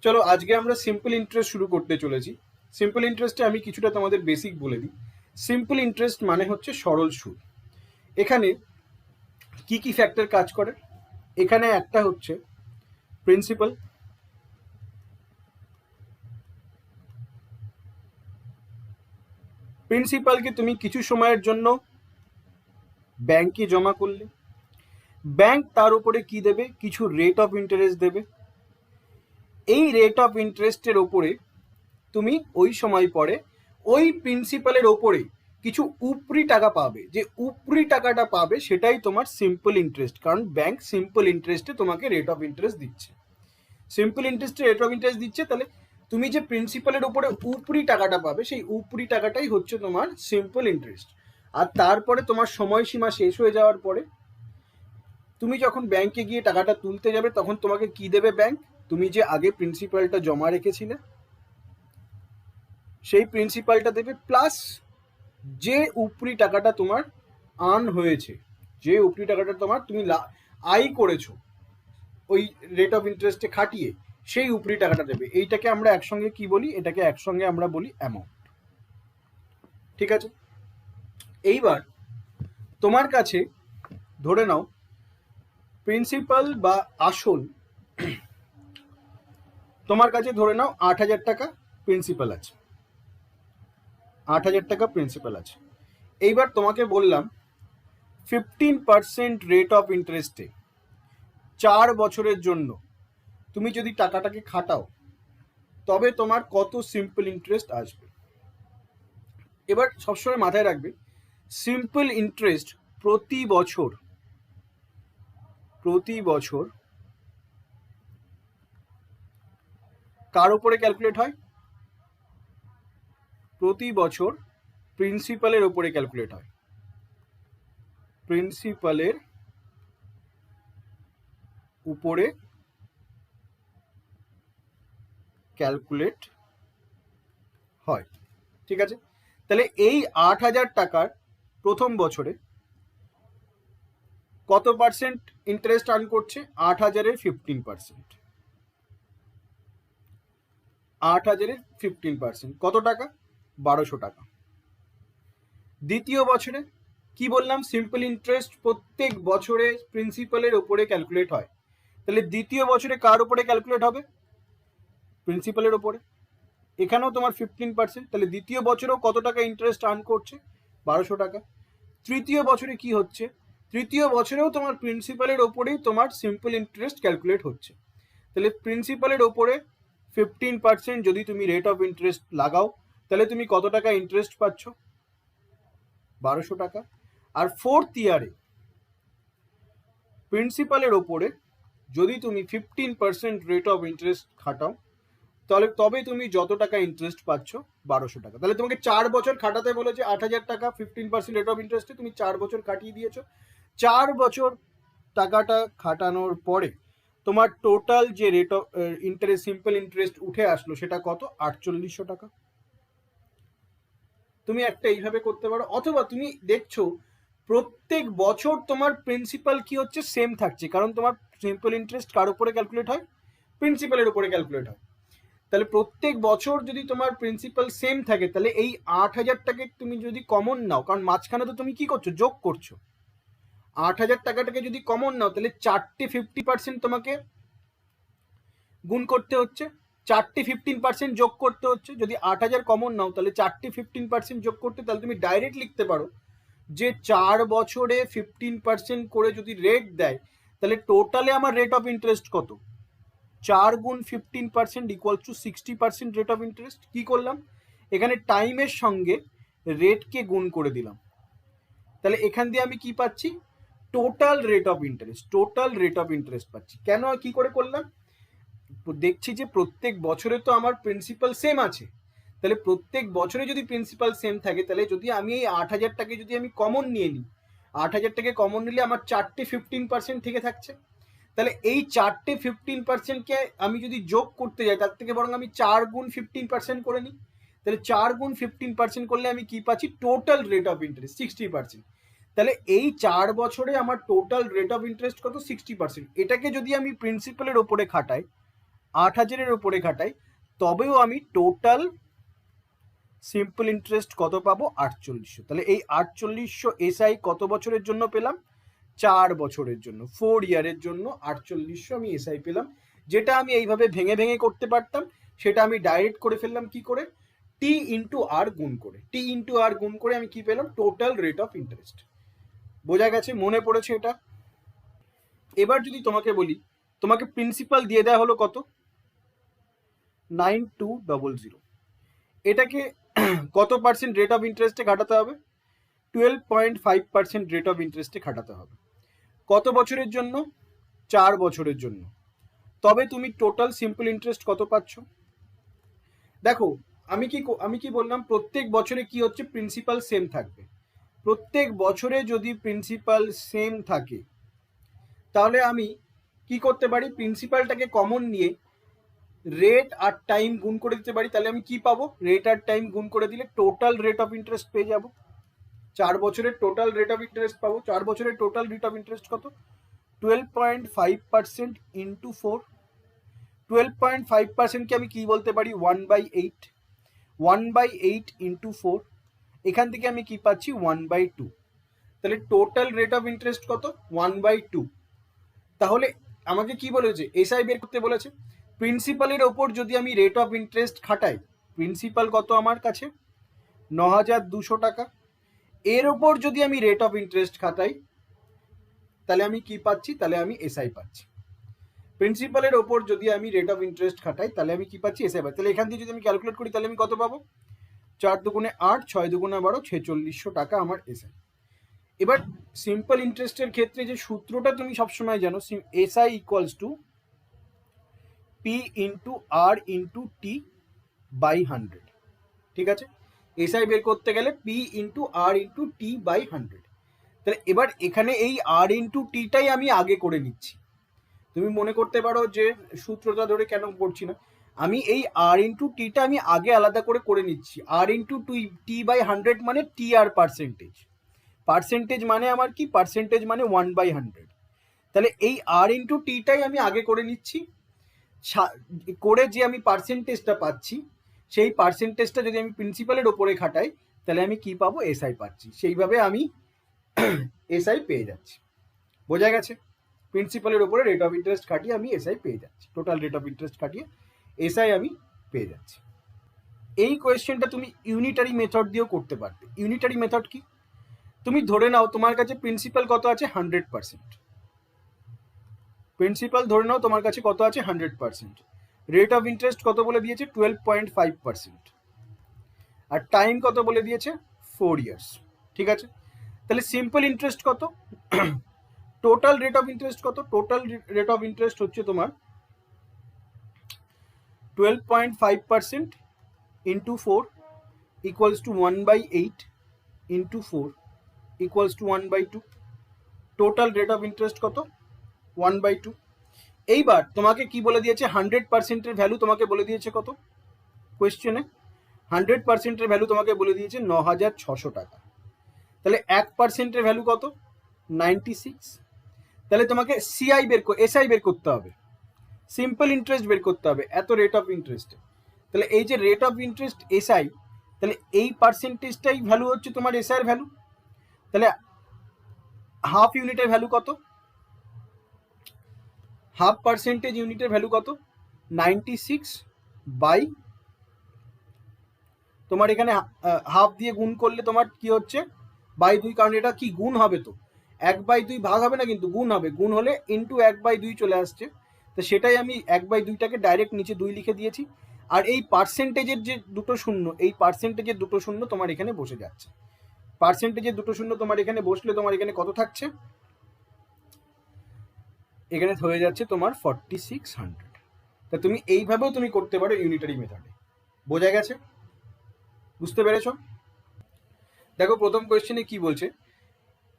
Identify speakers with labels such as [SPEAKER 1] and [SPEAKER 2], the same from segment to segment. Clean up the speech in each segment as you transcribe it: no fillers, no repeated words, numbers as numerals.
[SPEAKER 1] চলো আজকে আমরা সিম্পল ইন্টারেস্ট শুরু করতে চলেছি। সিম্পল ইন্টারেস্টে আমি কিছুটা তোমাদের বেসিক বলে দিই। সিম্পল ইন্টারেস্ট মানে হচ্ছে সরল সুদ। এখানে কি কি ফ্যাক্টর কাজ করে? এখানে একটা হচ্ছে প্রিন্সিপাল, প্রিন্সিপালকে তুমি কিছু সময়ের জন্য ব্যাংকে জমা করলে, ব্যাংক তার উপরে কি দেবে? কিছু রেট অফ ইন্টারেস্ট দেবে। এই রেট অফ ইন্টারেস্টের ওপরে তুমি ওই সময় পরে ওই প্রিন্সিপালের ওপরে কিছু উপরি টাকা পাবে। যে উপরি টাকাটা পাবে সেটাই তোমার সিম্পল ইন্টারেস্ট, কারণ ব্যাংক সিম্পল ইন্টারেস্টে তোমাকে রেট অফ ইন্টারেস্ট দিচ্ছে। সিম্পল ইন্টারেস্টে রেট অফ ইন্টারেস্ট দিচ্ছে, তাহলে তুমি যে প্রিন্সিপালের উপরে উপরি টাকাটা পাবে সেই উপরি টাকাটাই হচ্ছে তোমার সিম্পল ইন্টারেস্ট। আর তারপরে তোমার সময়সীমা শেষ হয়ে যাওয়ার পরে তুমি যখন ব্যাংকে গিয়ে টাকাটা তুলতে যাবে তখন তোমাকে কি দেবে ব্যাংক? তুমি যে আগে প্রিন্সিপালটা জমা রেখেছিলে সেই প্রিন্সিপালটা দেবে, প্লাস যে উপরি টাকাটা তোমার আর্ন হয়েছে, যে উপরি টাকাটা তোমার তুমি আয় করেছো ওই রেট অফ ইন্টারেস্টে খাটিয়ে, সেই উপরি টাকাটা দেবে। এইটাকে আমরা একসঙ্গে কি বলি? এটাকে একসঙ্গে আমরা বলি অ্যামাউন্ট। ঠিক আছে, এইবার তোমার কাছে ধরে নাও প্রিন্সিপাল বা আসল তোমার কাছে ধরে নাও 8,000 টাকা প্রিন্সিপাল আছে, 8,000 টাকা প্রিন্সিপাল আছে। এইবার তোমাকে বললাম 15% রেট অফ ইন্টারেস্টে 4 বছরের জন্য তুমি যদি টাকাটাকে খাটাও তবে তোমার কত সিম্পল ইন্টারেস্ট আসবে। এবার সবসময় মাথায় রাখবে সিম্পল ইন্টারেস্ট প্রতি বছর কার উপরে ক্যালকুলেট হয়? প্রতি বছর প্রিন্সিপালের উপরে ক্যালকুলেট হয়, প্রিন্সিপালের উপরে ক্যালকুলেট হয়। ঠিক আছে, তাহলে এই 8,000 টাকার প্রথম বছরে কত পার্সেন্ট ইন্টারেস্ট আর্ন করছে? 8,000-এর 15%। 8,000-এর 15% কত টাকা? 1,200 টাকা। দ্বিতীয় বছরে কি বললাম? সিম্পল ইন্টারেস্ট প্রত্যেক বছরে প্রিন্সিপালের উপরে ক্যালকুলেট হয়, তাহলে দ্বিতীয় বছরে কার উপরে ক্যালকুলেট হবে? প্রিন্সিপালের উপরে। এখানেও তোমার 15%, তাহলে দ্বিতীয় বছরেও কত টাকা ইন্টারেস্ট আর্ন করছে? 1,200 টাকা। তৃতীয় বছরে কি হচ্ছে? তৃতীয় বছরেও তোমার প্রিন্সিপালের ওপরেই তোমার সিম্পল ইন্টারেস্ট ক্যালকুলেট হচ্ছে, তাহলে প্রিন্সিপালের ওপরে 15% যদি তুমি রেট অফ ইন্টারেস্ট লাগাও তাহলে তুমি কত টাকা ইন্টারেস্ট পাচ্ছ? 1,200 টাকা। আর ফোর্থ ইয়ারে প্রিন্সিপালের ওপরে যদি তুমি 15% রেট অফ ইন্টারেস্ট খাটাও তাহলে তবে তুমি যত টাকা ইন্টারেস্ট পাচ্ছ 1,200 টাকা। তাহলে তোমাকে 4 বছর খাটাতে বলেছে 8,000 টাকা 15% রেট অফ ইন্টারেস্টে, তুমি 4 বছর খাটিয়ে দিয়েছো। 4 বছর টাকাটা খাটানোর পরে তোমার টোটাল যে rate of interest simple interest উঠে আসলো সেটা কত? 4,800 টাকা। তুমি একটা এইভাবে করতে পারো, অথবা তুমি দেখছো প্রত্যেক বছর তোমার প্রিন্সিপাল কি হচ্ছে? সেম থাকছে, কারণ তোমার সিম্পল ইন্টারেস্ট কার উপরে ক্যালকুলেট হয়? প্রিন্সিপালের উপরে ক্যালকুলেট হয়। তাহলে প্রত্যেক বছর যদি তোমার প্রিন্সিপাল সেম থাকে তাহলে এই 8,000 টাকা তুমি যদি কমন নাও, কারণ মাঝখানে তো তুমি কি করছো? যোগ করছো। 8,000 টাকাটাকে যদি কমন নাও তাহলে 4টে 50% তোমাকে গুণ করতে হচ্ছে, 4টে 15% যোগ করতে হচ্ছে। যদি 8,000 কমন নাও তাহলে 4টে 15% যোগ করতে, তাহলে তুমি ডাইরেক্ট লিখতে পারো যে 4 বছরে 15% করে যদি রেট দেয় তাহলে টোটালে আমার রেট অফ ইন্টারেস্ট কত? 4 গুণ 15% equal to 60% rate of interest. কি করলাম? এখানে টাইমের সঙ্গে রেটকে গুণ করে দিলাম, তাহলে এখান দিয়ে আমি কি পাচ্ছি? Total rate of interest, total rate of interest পাচ্ছি। কেন? কি করে করলাম? দেখছি যে প্রত্যেক বছরে তো আমার প্রিন্সিপাল সেম আছে, তাহলে প্রত্যেক বছরে যদি প্রিন্সিপাল সেম থাকে তাহলে যদি আমি এই 8,000 টাকা যদি আমি কমন নিয়ে নিই, 8,000 টাকা কমন নিলে আমার 4টে 15% থেকে থাকছে, তাহলে এই 4টে 15%কে আমি যদি যোগ করতে যাই তার থেকে বরং আমি 4 গুণ 15% করে নিই, তাহলে 4 গুণ 15% করলে আমি কি পাচ্ছি? Total rate of interest 60%। তাহলে এই 4 বছরে আমার টোটাল রেট অফ ইন্টারেস্ট কত? 60%। এটাকে যদি আমি প্রিন্সিপালের ওপরে খাটাই 8,000-এর উপরে খাটাই, তবেও আমি টোটাল সিম্পল ইন্টারেস্ট কত পাবো? 4800। তাহলে এই 4800 এসআই কত বছরের জন্য পেলাম? 4 বছরের জন্য, 4 ইয়ারের জন্য 4800 আমি এসআই পেলাম। যেটা আমি এইভাবে ভেঙে ভেঙে করতে পারতাম, সেটা আমি ডাইরেক্ট করে ফেললাম কি করে? টি ইন্টু আর গুণ করে। টি ইন্টু আর গুণ করে আমি কি পেলাম? Total rate of interest. বোঝা গেছে? মনে পড়েছে এটা? এবার যদি তোমাকে বলি, তোমাকে প্রিন্সিপাল দিয়ে দেওয়া হলো কত? 9200। এটাকে কত পার্সেন্ট রেট অফ ইন্টারেস্টে খাটাতে হবে? 12.5% রেট অফ ইন্টারেস্টে খাটাতে হবে। কত বছরের জন্য? 4 বছরের জন্য। তবে তুমি টোটাল সিম্পল ইন্টারেস্ট কত পাচ্ছ? দেখো, আমি কি বললাম? প্রত্যেক বছরে কি হচ্ছে? প্রিন্সিপাল সেম থাকবে। প্রত্যেক বছরে যদি প্রিন্সিপাল সেম থাকে, তাহলে আমি কি করতে পারি? প্রিন্সিপালটাকে কমন নিয়ে রেট আর টাইম গুণ করে দিতে পারি। তাহলে আমি কি পাবো? রেট আর টাইম গুণ করে দিলে টোটাল রেট অফ ইন্টারেস্ট পেয়ে যাব। 4 বছরের টোটাল রেট অফ ইন্টারেস্ট পাবো। 4 বছরের টোটাল রেট অফ ইন্টারেস্ট কত? 12.5% ইন্টু 4। 12.5%কে আমি কি বলতে পারি? 1/8। 1/8 ইন্টু 4। এখান থেকে আমি কি পাচ্ছি? 1/2। তাহলে টোটাল রেট অফ ইন্টারেস্ট কত? 1/2। তাহলে আমাকে কি বলেছে? এসআই বের করতে বলেছে। প্রিন্সিপালের ওপর যদি আমি রেট অফ ইন্টারেস্ট খাটাই, প্রিন্সিপাল কত আমার কাছে? 9200 টাকা। এর ওপর যদি আমি রেট অফ ইন্টারেস্ট খাটাই, তাহলে আমি কি পাচ্ছি? তাহলে আমি এসআই পাচ্ছি। প্রিন্সিপালের ওপর যদি আমি রেট অফ ইন্টারেস্ট খাটাই, তাহলে আমি কি পাচ্ছি? এসআই পাচ্ছি। তাহলে এখান থেকে যদি আমি ক্যালকুলেট করি, তাহলে আমি কত পাবো? 4 দুগুণে 8, 6 দুগুণে 12, 4600 টাকা আমার এসআই। এবার সিম্পল ইন্টারেস্টের ক্ষেত্রে যে সূত্রটা তুমি সবসময় জানো, SI equals to P into R into T by 100। ঠিক আছে? এসআই বের করতে গেলে P into R into T by 100। তাহলে এবার এখানে এই আর ইন্টু টিটাই আমি আগে করে নিচ্ছি। তুমি মনে করতে পারো যে সূত্রটা ধরে কেন করছি না, আমি এই আর ইন্টু টিটা আমি আগে আলাদা করে নিচ্ছি। আর ইন্টু টি বাই 100 মানে টি আর পার্সেন্টেজ। পার্সেন্টেজ মানে আমার কি? পার্সেন্টেজ মানে 1/100। তাহলে এই আর ইন্টু টিটাই আমি আগে করে নিচ্ছি। করে যে আমি পার্সেন্টেজটা পাচ্ছি, সেই পার্সেন্টেজটা যদি আমি প্রিন্সিপালের ওপরে খাটাই, তাহলে আমি কি পাবো? এসআই পাচ্ছি। সেইভাবে আমি এসআই পেয়ে যাচ্ছি। বোঝা গেছে? প্রিন্সিপালের ওপরে রেট অফ ইন্টারেস্ট খাটিয়ে আমি এসআই পেয়ে যাচ্ছি। টোটাল রেট অফ ইন্টারেস্ট খাটিয়ে এসআই আমি পেয়ে যাচ্ছি। এই কোয়েশ্চেনটা তুমি ইউনিটারি মেথড দিয়েও করতে পারবে। ইউনিটারি মেথড কি? তুমি ধরে নাও তোমার কাছে প্রিন্সিপাল কত আছে? 100%। প্রিন্সিপাল ধরে নাও তোমার কাছে কত আছে? 100%। রেট অফ ইন্টারেস্ট কত বলে দিয়েছে? 12.5%। আর টাইম কত বলে দিয়েছে? 4 ইয়ার্স। ঠিক আছে? তাহলে সিম্পল ইন্টারেস্ট কত? টোটাল রেট অফ ইন্টারেস্ট কত? টোটাল রেট অফ ইন্টারেস্ট হচ্ছে তোমার 12.5% into 4 equals to 1/8 into 4 equals to 1/2। Total rate of interest কত? 1/2। এইবার তোমাকে কি বলে দিয়েছে? 100%-এর ভ্যালু তোমাকে বলে দিয়েছে কত? কোয়েশ্চেনে 100%-এর ভ্যালু তোমাকে বলে দিয়েছে 9600 টাকা। তাহলে 1%-এর ভ্যালু কত? 96। তাহলে তোমাকে এসআই বের করতে হবে, সিম্পল ইন্টারেস্ট বের করতে হবে এত রেট অফ ইন্টারেস্টে। তাহলে এই যে রেট অফ ইন্টারেস্ট এসআই, তাহলে এই পার্সেন্টেজটাই ভ্যালু হচ্ছে তোমার এসআই এর ভ্যালু। তাহলে হাফ ইউনিটের ভ্যালু কত? হাফ পার্সেন্টেজ ইউনিটের ভ্যালু কত? 96 বাই তোমার এখানে হাফ দিয়ে গুণ করলে তোমার কি হচ্ছে? বাই 2, কারণ এটা কি গুণ হবে, তো 1/2 ভাগ হবে না, কিন্তু গুণ হবে। গুণ হলে ইন্টু 1/2 চলে আসছে। তো সেটাই আমি 1/2টাকে ডাইরেক্ট নিচে 2 লিখে দিয়েছি। আর এই পার্সেন্টেজের যে দুটো শূন্য, এই পার্সেন্টেজের দুটো শূন্য তোমার এখানে বসে যাচ্ছে। পার্সেন্টেজের দুটো শূন্য তোমার এখানে বসলে তোমার এখানে কত থাকছে? এখানে হয়ে যাচ্ছে তোমার 4600। তা তুমি এইভাবেও তুমি করতে পারো ইউনিটারি মেথডে। বোঝা গেছে? বুঝতে পেরেছ? দেখো প্রথম কোয়েশ্চেনে কি বলছে?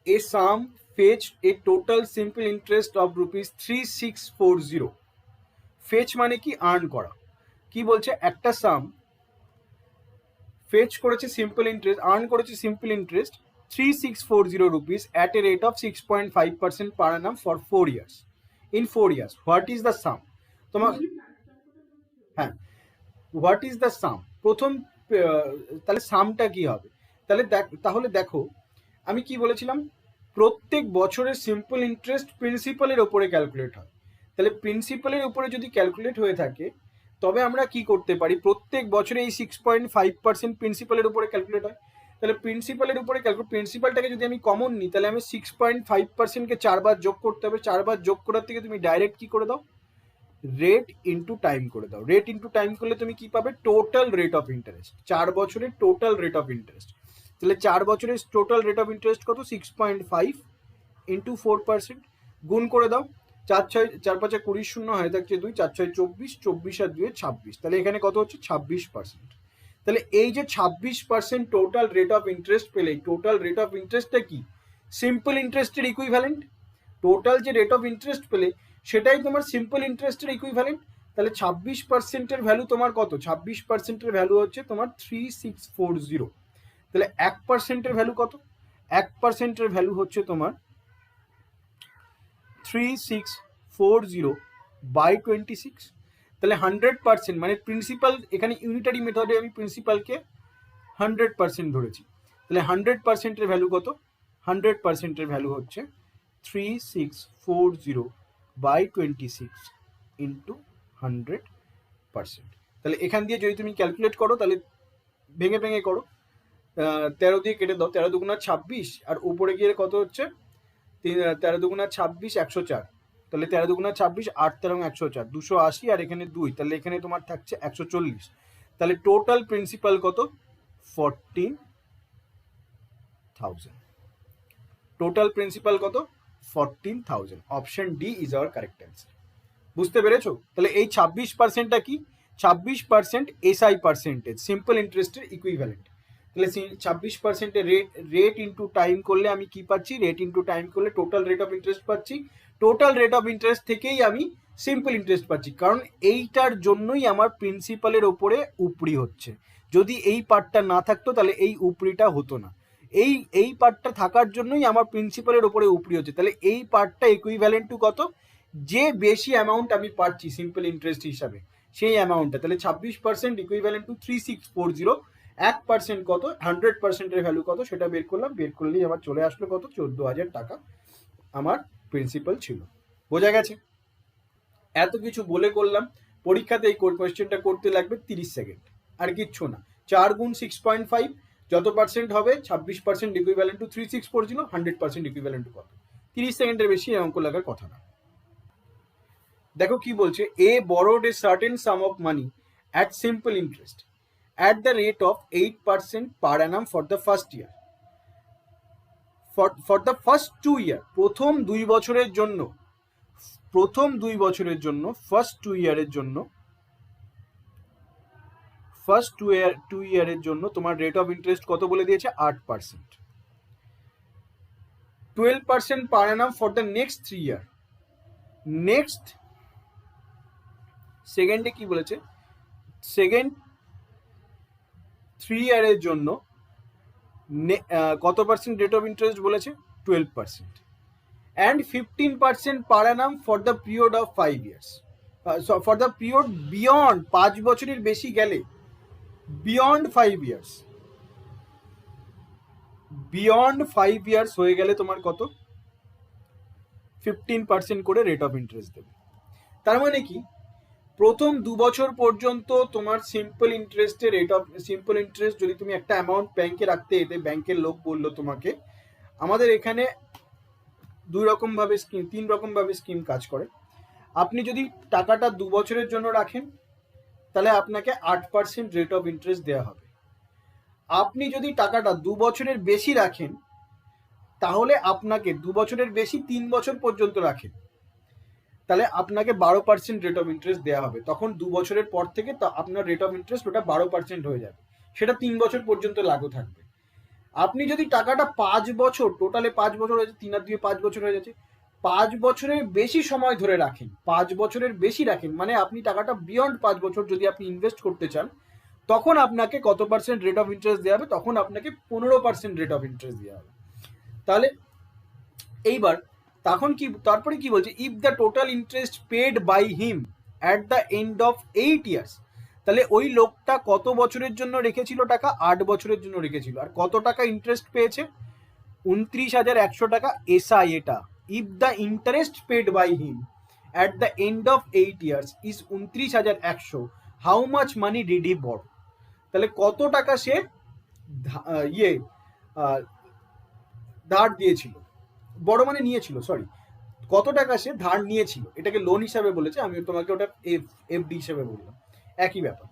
[SPEAKER 1] A sum fetch a total simple interest of ₹3640। Fetch মানে কি? আর্ন করা। কি বলছে? একটা সাম ফেচ করেছে সিম্পল ইন্টারেস্ট, আর্ন করেছে simple interest 3640 rupees at a rate of 6.5% per annum for 4 years. In 4 years, what is the sum? তোমার what is the সাম, প্রথম তাহলে সামটা কি হবে, তাহলে দেখো আমি কি বলেছিলাম, প্রত্যেক বছরের সিম্পল ইন্টারেস্ট প্রিন্সিপালের ওপরে ক্যালকুলেট হয়। তাহলে প্রিন্সিপালের উপরে যদি ক্যালকুলেট হয়ে থাকে তবে আমরা কি করতে পারি, প্রত্যেক বছরে এই 6.5% প্রিন্সিপালের উপরে ক্যালকুলেট হয়। তাহলে প্রিন্সিপালের উপরে প্রিন্সিপালটাকে যদি আমি কমন নিই তাহলে আমি 6.5%কে 4 বার যোগ করতে হবে। 4 বার যোগ করার থেকে তুমি ডাইরেক্ট কি করে দাও, রেট ইন্টু টাইম করে দাও। রেট ইন্টু টাইম করলে তুমি কি পাবে, টোটাল রেট অফ ইন্টারেস্ট, 4 বছরের টোটাল রেট অফ ইন্টারেস্ট। তাহলে 4 বছরের টোটাল রেট অফ ইন্টারেস্ট কত, 6.5 ইন্টু 4%, গুণ করে দাও। 4 5 20, শূন্য হয় থাকছে 2, 4 6 24, 24 আর 2 26, তাহলে এখানে কত হচ্ছে 26%। তাহলে এই যে 26% টোটাল রেট অফ ইন্টারেস্ট পেলে, টোটাল রেট অফ ইন্টারেস্টটা কি, সিম্পল ইন্টারেস্টের ইকুইভ্যালেন্ট। টোটাল যে রেট অফ ইন্টারেস্ট পেলে সেটাই তোমার সিম্পল ইন্টারেস্টের ইকুইভ্যালেন্ট। তাহলে 26%-এর ভ্যালু তোমার কত, 26%-এর ভ্যালু হচ্ছে তোমার 3640। তাহলে 1%-এর ভ্যালু কত, 1%-এর ভ্যালু হচ্ছে তোমার 3640 বাই 26। তাহলে 100% মানে প্রিন্সিপাল, এখানে ইউনিটারি মেথডে আমি প্রিন্সিপালকে 100% ধরেছি। তাহলে 100%-এর ভ্যালু কত, 100%-এর ভ্যালু হচ্ছে 3640 বাই 26 ইন্টু 100%। তাহলে এখান দিয়ে যদি তুমি ক্যালকুলেট করো তাহলে ভেঙে ভেঙে করো, 13 দিয়ে কেটে দাও, 13 দুগুণা 26, আর উপরে গিয়ে কত হচ্ছে 13 দুগুণা 26, 104। তাহলে 13 দুগুণা 26, 8 13 104, 280, আর এখানে 2, তাহলে এখানে তোমার থাকছে 140। তাহলে টোটাল প্রিন্সিপাল কত, 14,000। টোটাল প্রিন্সিপাল কত, 14,000। Option D is our correct answer. বুঝতে পেরেছো? তাহলে এই 26%টা কি, 26% এসআই পার্সেন্টেজ, সিম্পল ইন্টারেস্টের ইকুইভ্যালেন্ট। তাহলে 26%-এর রেট ইন্টু টাইম করলে আমি কি পাচ্ছি, রেট ইন্টু টাইম করলে টোটাল রেট অফ ইন্টারেস্ট পাচ্ছি। টোটাল রেট অফ ইন্টারেস্ট থেকেই আমি সিম্পল ইন্টারেস্ট পাচ্ছি, কারণ এইটার জন্যই আমার প্রিন্সিপালের ওপরে উপরি হচ্ছে। যদি এই পার্টটা না থাকতো তাহলে এই উপরিটা হতো না। এই পার্টটা থাকার জন্যই আমার প্রিন্সিপালের ওপরে উপরি হচ্ছে। তাহলে এই পার্টটা ইকুইভ্যালেন্ট টু কত, যে বেশি অ্যামাউন্ট আমি পাচ্ছি সিম্পল ইন্টারেস্ট হিসাবে সেই অ্যামাউন্টটা। তাহলে 26% ইকুইভ্যালেন্ট টু 3640। 1% কত, 100%-এর ভ্যালু কত সেটা বের করলাম, বের করলেই আমার চলে আসলো কত, 14,000 টাকা আমার প্রিন্সিপাল ছিল। বোঝা গেছে? এত কিছু বলে করলাম, পরীক্ষাতে এই কোয়েশ্চেনটা করতে লাগবে 30 সেকেন্ড, আর কিচ্ছু না। 4 গুণ 6.5 যত পার্সেন্ট হবে, 26% ইকুইভ্যালেন্ট টু 3640, 100% ইকুইভ্যালেন্ট টু কত, 30 সেকেন্ডের বেশি অঙ্ক লাগার কথা না। দেখো কি বলছে, এ borrowed a certain sum of money at simple interest at the rate of 8% per annum for the first year. For the first 2 year, প্রথম 2 বছরের জন্য, ফার্স্ট 2 ইয়ারের জন্য, ফার্স্ট 2 ইয়ারের জন্য তোমার রেট অফ ইন্টারেস্ট কত বলে দিয়েছে, 8%। 12% per annum for the next 3 year। Next সেকেন্ডে কি বলেছে, সেকেন্ড 3 ইয়ারের জন্য কত পার্সেন্ট রেট অফ ইন্টারেস্ট বলেছে, 12%। And 15% per Anam for the period of 5 years। For the period beyond, 5 বছরের বেশি গেলে, বিয়ন্ড 5 years, বিয়ন্ড 5 years হয়ে গেলে তোমার কত, 15% করে রেট অফ ইন্টারেস্ট দেবে। তার মানে কি, প্রথম 2 বছর পর্যন্ত তোমার সিম্পল ইন্টারেস্টের রেট অফ, সিম্পল ইন্টারেস্ট যদি তুমি একটা অ্যামাউন্ট ব্যাংকে রাখতে, এতে ব্যাংকের লোক বললো তোমাকে, আমাদের এখানে 2 রকম ভাবে স্কিম, 3 রকম ভাবে স্কিম কাজ করে। আপনি যদি টাকাটা 2 বছরের জন্য রাখেন তাহলে আপনাকে 8% রেট অফ ইন্টারেস্ট দেওয়া হবে। আপনি যদি টাকাটা 2 বছরের বেশি রাখেন তাহলে আপনাকে 2 বছরের বেশি 3 বছর পর্যন্ত রাখেন তাহলে আপনাকে 12% রেট অফ ইন্টারেস্ট দেওয়া হবে। তখন 2 বছরের পর থেকে আপনার রেট অফ ইন্টারেস্ট ওটা 12% হয়ে যাবে, সেটা 3 বছর পর্যন্ত লাগু থাকবে। আপনি যদি টাকাটা 5 বছর, টোটালে 5 বছর হয়েছে, 3 আর 2 5 বছর হয়ে যাচ্ছে, 5 বছরের বেশি সময় ধরে রাখেন, 5 বছরের বেশি রাখেন, মানে আপনি টাকাটা বিয়ন্ড 5 বছর যদি আপনি ইনভেস্ট করতে চান, তখন আপনাকে কত পার্সেন্ট রেট অফ ইন্টারেস্ট দেওয়া হবে, তখন আপনাকে 15% রেট অফ ইন্টারেস্ট দেওয়া হবে। তাহলে এইবার তখন কি, তারপরে কি বলছে, if the total interest paid by him at the end of 8 years, তাহলে ওই লোকটা কত বছরের জন্য রেখেছিল টাকা? 8 বছরের জন্য রেখেছিল। আর কত টাকা ইন্টারেস্ট পেয়েছে? 29,100 টাকা এসআই। এটা if the interest paid by him at the end of 8 years is 29,100, how much money did he borrow? তাহলে কত টাকা সে ধার দিয়েছিল, বড় মানে নিয়েছিল, সরি, কত টাকা সে ধার নিয়েছিল, এটাকে লোন হিসাবে বলেছে, আমি তোমাকে ওটা এফডি হিসাবে বললাম, একই ব্যাপার।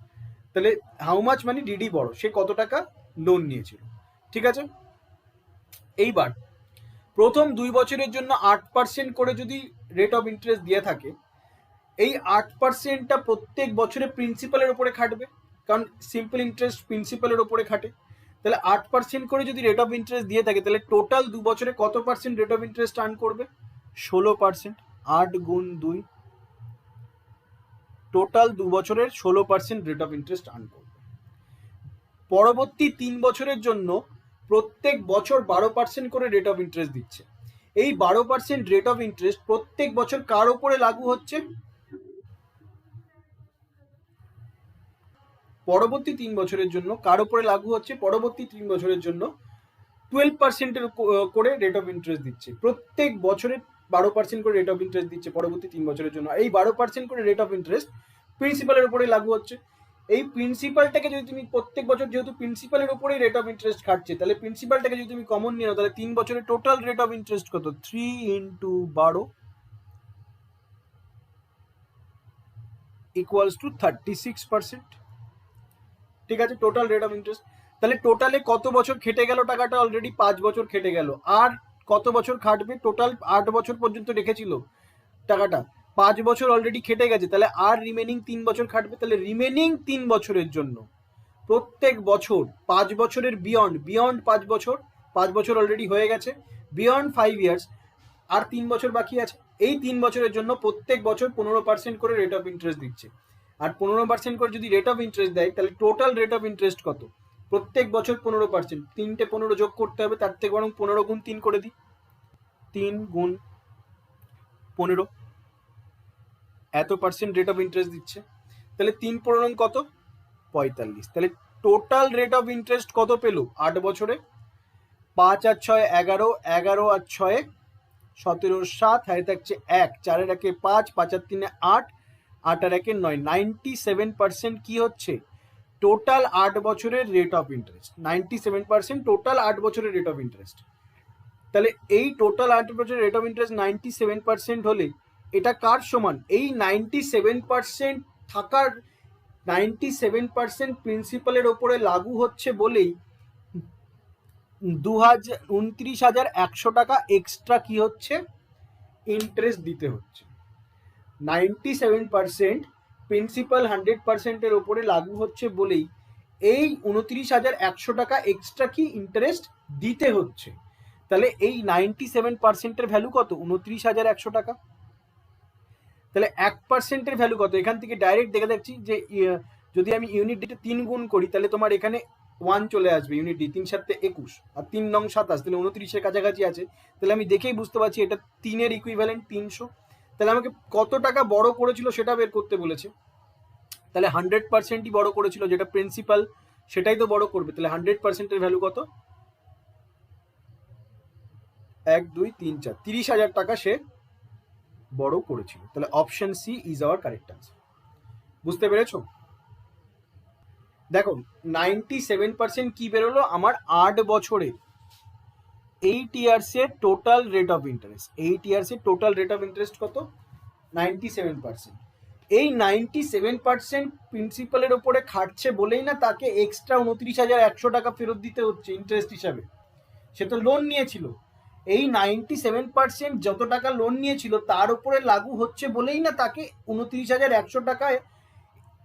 [SPEAKER 1] তাহলে how much money did he বড়, সে কত টাকা লোন নিয়েছিল। ঠিক আছে, এইবার প্রথম 2 বছরের জন্য 8% করে যদি রেট অফ ইন্টারেস্ট দিয়ে থাকে, এই 8%টা প্রত্যেক বছরে প্রিন্সিপালের উপরে খাটবে, কারণ সিম্পল ইন্টারেস্ট প্রিন্সিপালের উপরে খাটে। তাহলে 8% করে যদি রেট অফ ইন্টারেস্ট দিয়ে থাকে, তাহলে টোটাল 2 বছরে কত percent rate of interest earn করবে? 16%। 8 গুণ 2, টোটাল 2 বছরের 16% রেট অফ ইন্টারেস্ট আর্ন করবে। পরবর্তী 3 বছরের জন্য প্রত্যেক বছর 12% করে রেট অফ ইন্টারেস্ট দিচ্ছে। এই 12% রেট অফ ইন্টারেস্ট প্রত্যেক বছর কার উপরে লাগু হচ্ছে? পরবর্তী 3 বছরের জন্য কার উপরে লাগু হচ্ছে? পরবর্তী 3 বছরের জন্য 12% করে রেট অফ ইন্টারেস্ট দিচ্ছে। প্রত্যেক বছরে 12% করে রেট অফ ইন্টারেস্ট দিচ্ছে পরবর্তী 3 বছরের জন্য। এই 12% করে রেট অফ ইন্টারেস্ট প্রিন্সিপালের উপরে লাগু হচ্ছে। এই প্রিন্সিপালটাকে যদি তুমি প্রত্যেক বছর, যেহেতু প্রিন্সিপালের উপরেই রেট অফ ইন্টারেস্ট খাটছে, তাহলে প্রিন্সিপালটাকে যদি তুমি কমন নিয়ে নাও, তাহলে 3 বছরের টোটাল রেট অফ ইন্টারেস্ট কত? 3 × 12 ইকুয়ালস টু 36%। ঠিক আছে, টোটাল রেট অফ ইন্টারেস্ট। তাহলে টোটালে কত বছর খেটে গেল টাকাটা? অলরেডি 5 বছর খেটে গেল। আর কত বছর খাটবে? টোটাল 8 বছর পর্যন্ত রেখেছিল টাকাটা, 5 বছর অলরেডি খেটে গেছে, তাহলে আর রিমেনিং 3 বছর খাটবে। তাহলে রিমেনিং 3 বছরের জন্য প্রত্যেক বছর 5 বছরের বিয়ন্ড 5 বছর, 5 বছর অলরেডি হয়ে গেছে, বিয়ন্ড 5 ইয়ার্স আর 3 বছর বাকি আছে। এই 3 বছরের জন্য প্রত্যেক বছর 15% করে রেট অফ ইন্টারেস্ট দিচ্ছে। আর 15% করে যদি রেট অফ ইন্টারেস্ট দেয়, তাহলে টোটাল রেট অফ ইন্টারেস্ট কত? প্রত্যেক বছর 15%, 3টে 15 যোগ করতে হবে, তার থেকে বরং 15 গুণ 3 করে দিই, 3 গুণ 15, এত পার্সেন্ট রেট অফ ইন্টারেস্ট দিচ্ছে। তাহলে 3 15 কত? 45। তাহলে টোটাল রেট অফ ইন্টারেস্ট কত পেলো 8 বছরে? 5 আর 6 11, 11 আর 6 17, 7, হাতে থাকছে 1, 4 এর 1 5, 5 আর 3 8, 8 আর 1 9, 97% কি হচ্ছে? টোটাল 8 বছরের রেট অফ ইন্টারেস্ট। 97% টোটাল 8 বছরের রেট অফ ইন্টারেস্ট। তাহলে এই টোটাল 8 বছরের রেট অফ ইন্টারেস্ট 97% হলে এটা কার সমান? এই 97% থাকার 97% প্রিন্সিপালের ওপরে লাগু হচ্ছে বলেই 29,100 টাকা এক্সট্রা কি হচ্ছে? ইন্টারেস্ট দিতে হচ্ছে। 97% প্রিন্সিপাল 100%-এর ওপরে লাগু হচ্ছে বলেই এই 29,100 টাকা এক্সট্রা কি ইন্টারেস্ট দিতে হচ্ছে। তাহলে এই 97%-এর ভ্যালু কত? 29,100 টাকা। তাহলে 1%-এর ভ্যালু কত? এখান থেকে ডাইরেক্ট দেখে যাচ্ছি যে যদি আমি ইউনিট ডিতে 3 গুণ করি, তাহলে তোমার এখানে 1 চলে আসবে ইউনিট ডি, 3 7 21 আর 3 9 27, তাহলে 29-এর কাছাকাছি আছে। তাহলে আমি দেখেই বুঝতে পারছি এটা 3-এর ইকুইভ্যালেন্ট 300। তাহলে আমাকে কত টাকা বড় করেছিল সেটা বের করতে বলেছে। তাহলে 100%ই বড় করেছিল, যেটা প্রিন্সিপাল সেটাই তো বড় করবে। তাহলে 100%-এর ভ্যালু কত? 1 2 3 4, 30,000 টাকা সে বড় করেছিল। তাহলে option C is our correct answer. বুঝতে পেরেছো? দেখো 97% কি বেরোলো আমার 8 বছরে 8 ইয়ার্সের টোটাল রেট অফ ইন্টারেস্ট। 8 ইয়ার্সের টোটাল রেট অফ ইন্টারেস্ট কত? 97%। এই 97% প্রিন্সিপালের ওপরে খাটছে বলেই না তাকে এক্সট্রা 29,100 টাকা ফেরত দিতে হচ্ছে ইন্টারেস্ট হিসাবে। সে তো লোন নিয়েছিল, এই 97% যত টাকা লোন নিয়েছিল তার উপরে লাগু হচ্ছে বলেই না তাকে 29,100 টাকায়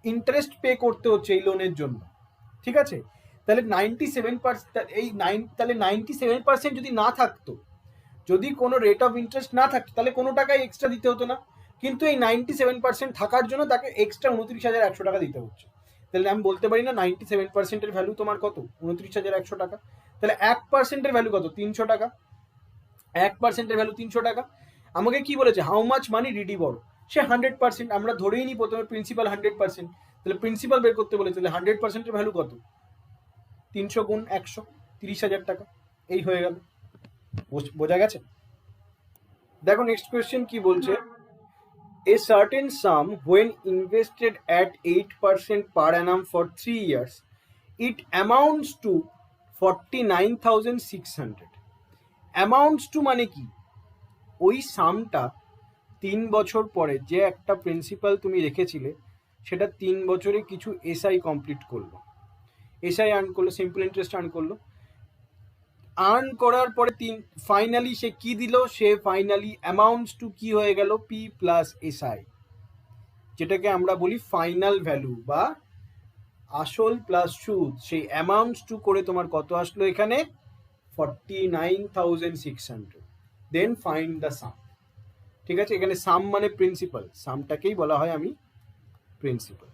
[SPEAKER 1] ইন্টারেস্ট পে করতে হচ্ছে এই লোনের জন্য। ঠিক আছে, তাহলে 97% এই তাহলে 97% যদি না থাকতো, যদি কোনো রেট অফ ইন্টারেস্ট না থাকতো, তাহলে কোনো টাকাই এক্সট্রা দিতে হতো না। কিন্তু এই 97% থাকার জন্য তাকে এক্সট্রা 29,100 টাকা দিতে হচ্ছে। তাহলে আমি বলতে পারি না 97%-এর ভ্যালু তোমার কত? 29,100 টাকা। তাহলে 1%-এর ভ্যালু কত? 300 টাকা। 1%-এর ভ্যালু 300 টাকা। আমাকে কি বলেছে? How much money did he বড়? সে 100%, আমরা ধরেই নিই প্রথমে প্রিন্সিপাল 100%। তাহলে প্রিন্সিপাল বের করতে বলেছে, তাহলে 100%-এর ভ্যালু কত? 300 গুণ 100, 30,000 টাকা। এই হয়ে গেল। বোঝা গেছে? দেখো নেক্সট কোয়েশ্চেন কি বলছে, a certain sum when invested at 8% per annum for 3 years it amounts to 49,600. amounts to মানে কি? ওই সামটা 3 বছর পরে যে একটা প্রিন্সিপাল তুমি রেখেছিলে সেটা 3 বছরে কিছু এসআই কমপ্লিট করলো, এসআই আর্ন করলো, সিম্পল ইন্টারেস্ট আর্ন করলো। আর্ন করার পরে ফাইনালি সে কি দিল? সে ফাইনালি অ্যামাউন্টস টু কি হয়ে গেল? পি প্লাস এসআই, যেটাকে আমরা বলি ফাইনাল ভ্যালু বা আসল প্লাস সুদ। সেই অ্যামাউন্টস টু করে তোমার কত আসলো এখানে? 49,600। দেন ফাইন্ড দ্য সাম। ঠিক আছে, এখানে সাম মানে প্রিন্সিপাল, সামটাকেই বলা হয় আমি প্রিন্সিপাল।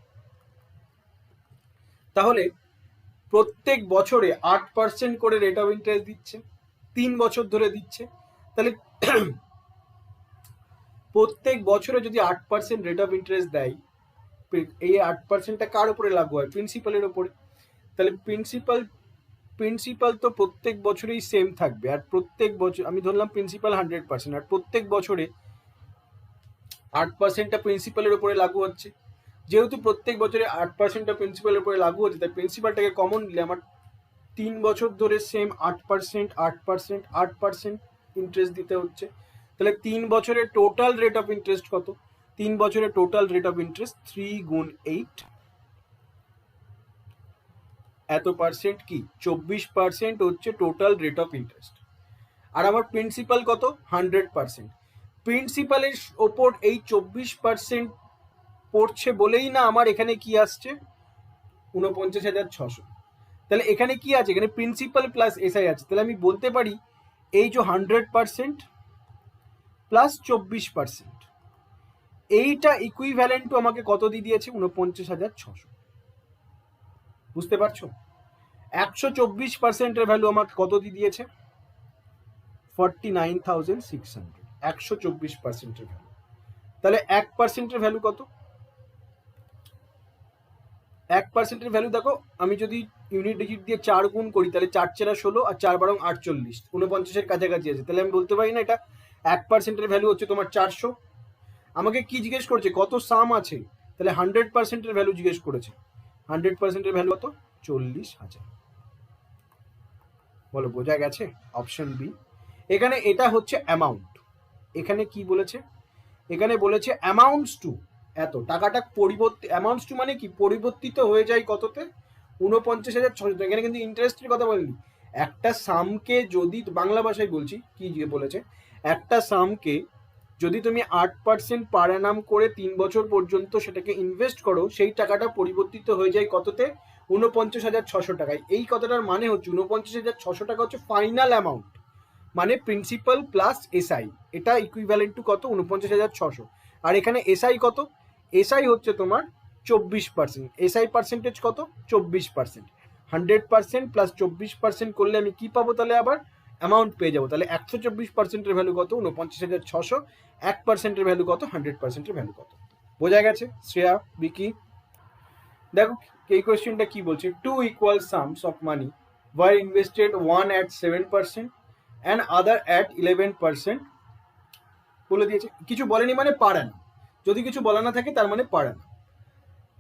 [SPEAKER 1] তাহলে প্রত্যেক বছরে 8% করে রেট অফ ইন্টারেস্ট দিচ্ছে, 3 বছর ধরে দিচ্ছে। তাহলে প্রত্যেক বছরে যদি 8% রেট অফ ইন্টারেস্ট দেয়, এই 8%টা কার উপরে লাগু হয়? প্রিন্সিপালের উপরে। তাহলে প্রিন্সিপাল তো প্রত্যেক বছরেই সেম থাকবে, আর প্রত্যেক বছর আমি ধরলাম প্রিন্সিপাল 100%, আর প্রত্যেক বছরে 8%টা প্রিন্সিপালের উপরে লাগু হচ্ছে। যেহেতু প্রত্যেক বছরে 8%টা প্রিন্সিপালের উপরে লাগু হচ্ছে, তাই প্রিন্সিপালটাকে কমন নিলে আমার 3 বছর ধরে সেম 8% ইন্টারেস্ট দিতে হচ্ছে। তাহলে 3 বছরের টোটাল রেট অফ ইন্টারেস্ট কত? 3 বছরের টোটাল রেট অফ ইন্টারেস্ট 3 গুণ 8, এত পার্সেন্ট কি? 24% হচ্ছে টোটাল রেট অফ ইন্টারেস্ট। আর আমার প্রিন্সিপাল কত? 100%। প্রিন্সিপালের ওপর এই 24% পড়ছে বলেই না আমার এখানে কি আসছে? 49,600। তাহলে এখানে কি আছে? এখানে প্রিন্সিপাল প্লাস এসআই আছে। তাহলে আমি বলতে পারি এই যে 100% প্লাস 24%, এইটা ইকুইভ্যালেন্ট টু আমাকে কত দিয়ে দিয়েছে? 49,600। বুঝতে পারছো? 124%-এর ভ্যালু আমাকে কত দিয়ে দিয়েছে? 49,600। 124%-এর ভ্যালু। তাহলে 1%-এর ভ্যালু কত? 1%-এর ভ্যালু দেখো, আমি যদি ইউনিট ডিজিট দিয়ে 4 গুণ করি তাহলে 4 4 16 আর 4 12 48, 49-এর কাছাকাছি আছে। তাহলে আমি বলতে পারি না এটা 1%-এর ভ্যালু হচ্ছে তোমার 400। আমাকে কি জিজ্ঞেস করছে? কত সাম আছে। তাহলে 100%-এর ভ্যালু জিজ্ঞেস করেছে। 100%-এর ভ্যালু কত? 40,000। বলো বোঝা গেছে? Option B. এখানে এটা হচ্ছে অ্যামাউন্ট। এখানে কি বলেছে? এখানে বলেছে অ্যামাউন্টস টু এত, টাকাটা অ্যামাউন্টস টু মানে কি? পরিবর্তিত হয়ে যায় কততে? 49,600। এখানে কিন্তু ইন্টারেস্টের কথা বলেনি। একটা সামকে যদি, বাংলা ভাষায় বলছি, কি বলেছে, একটা সামকে যদি তুমি 8% পার অ্যানাম করে 3 বছর পর্যন্ত সেটাকে ইনভেস্ট করো, সেই টাকাটা পরিবর্তিত হয়ে যায় কততে? 49,600 টাকায়। এই কথাটার মানে হচ্ছে 49,600 টাকা হচ্ছে ফাইনাল অ্যামাউন্ট, মানে প্রিন্সিপাল প্লাস এসআই। এটা ইকুইভ্যালেন্ট টু কত? 49,600। আর এখানে এসআই কত? এসআই হচ্ছে তোমার 24%। এসআই পার্সেন্টেজ কত? 24%। 100% প্লাস 24% করলে আমি কি পাবো? তাহলে আবার অ্যামাউন্ট পেয়ে যাবো। তাহলে 124%-এর ভ্যালু কত? 49,600। 1%-এর ভ্যালু কত? 100%-এর ভ্যালু কত? বোঝা গেছে শ্রেয়া, বিকি? দেখো এই কোয়েশ্চেনটা কি বলছে, 2 equal sums of money were invested, one at 7% and other at 11%। বলে দিয়েছে, কিছু বলেনি মানে পারে না। যদি কিছু বলা না থাকে তার মানে পারে না।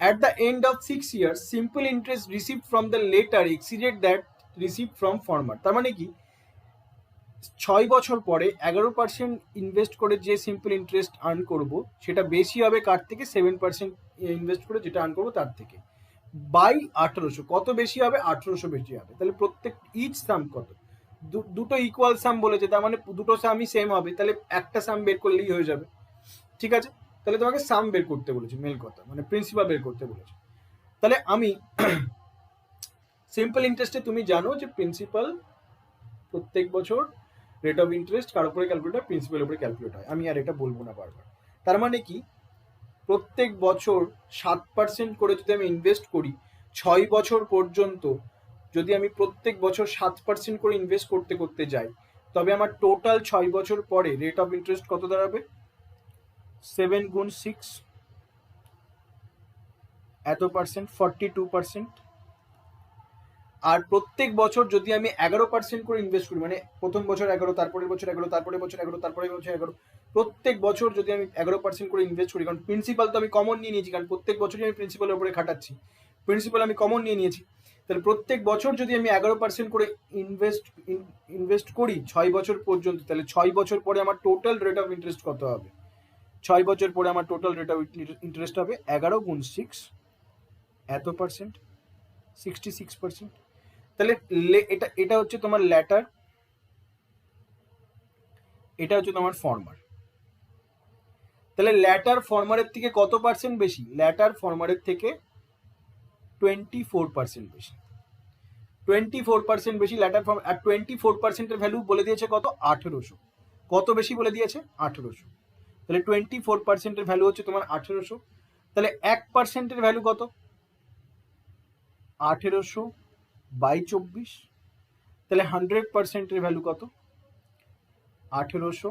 [SPEAKER 1] At the end of 6 years, simple interest received from the latter exceeded that received from former। তার মানে কি? 6 বছর পরে 11% ইনভেস্ট করে যে সিম্পল ইন্টারেস্ট আর্ন করব সেটা বেশি হবে কার থেকে? 7% ইনভেস্ট করে যেটা আর্ন করবো তার থেকে, বাই 1800। কত বেশি হবে? 1800 বেশি হবে। তাহলে প্রত্যেক ইচ সাম কত? দুটো ইকুয়াল সাম বলেছে, তার মানে দুটো সামই সেম হবে। তাহলে একটা সাম বের করলেই হয়ে যাবে। ঠিক আছে, তাহলে তোমাকে সাম বের করতে বলেছে, মেল কথা, মানে প্রিন্সিপাল বের করতে বলেছে। তাহলে আমি সিম্পল ইন্টারেস্টে তুমি জানো যে প্রিন্সিপাল প্রত্যেক বছর রেট অফ ইন্টারেস্ট কার উপরে ক্যালকুলেট হয়? প্রিন্সিপালের উপরে ক্যালকুলেট হয়। আমি আর এটা বলবো না বারবার। তার মানে কি? প্রত্যেক বছর 7% করে যদি আমি ইনভেস্ট করি 6 বছর পর্যন্ত, যদি আমি প্রত্যেক বছর 7% করে ইনভেস্ট করতে করতে যাই, তবে আমার টোটাল 6 বছর পরে রেট অফ ইন্টারেস্ট কত দাঁড়াবে? 7 গুণ 6, এত পার্সেন্ট, 42%। আর প্রত্যেক বছর যদি আমি 11% করে ইনভেস্ট করি, মানে প্রথম বছর 11, তারপরের বছর 11, তারপরের বছর 11, তারপরের বছর 11, প্রত্যেক বছর যদি আমি 11% করে ইনভেস্ট করি, কারণ প্রিন্সিপাল তো আমি কমন নিয়ে নিয়েছি, কারণ প্রত্যেক বছরই আমি প্রিন্সিপালের উপরে খাটাচ্ছি, প্রিন্সিপাল আমি কমন নিয়ে নিয়েছি, তাহলে প্রত্যেক বছর যদি আমি 11% করে ইনভেস্ট করি 6 বছর পর্যন্ত, তাহলে 6 বছর পরে আমার টোটাল রেট অফ ইন্টারেস্ট কত হবে? 6 বছর পরে আমার টোটাল রেট অফ ইন্টারেস্ট হবে 11 গুণ 6 এত পার্সেন্ট, 66%। তাহলে এটা হচ্ছে তোমার ল্যাটার, এটা হচ্ছে তোমার ফর্মার। তাহলে ল্যাটার ফর্মারের থেকে কত পার্সেন্ট বেশি? ল্যাটার ফর্মারের থেকে 24% বেশি, 24% বেশি ল্যাটার ফর্ম। আর 24%-এর ভ্যালু বলে দিয়েছে কত? 1800। কত বেশি বলে দিয়েছে? 1800। তাহলে 24%-এর ভ্যালু হচ্ছে তোমার 1800। তাহলে 1%-এর ভ্যালু কত? 1800 বাই 24। তাহলে 100%-এর ভ্যালু কত? 1800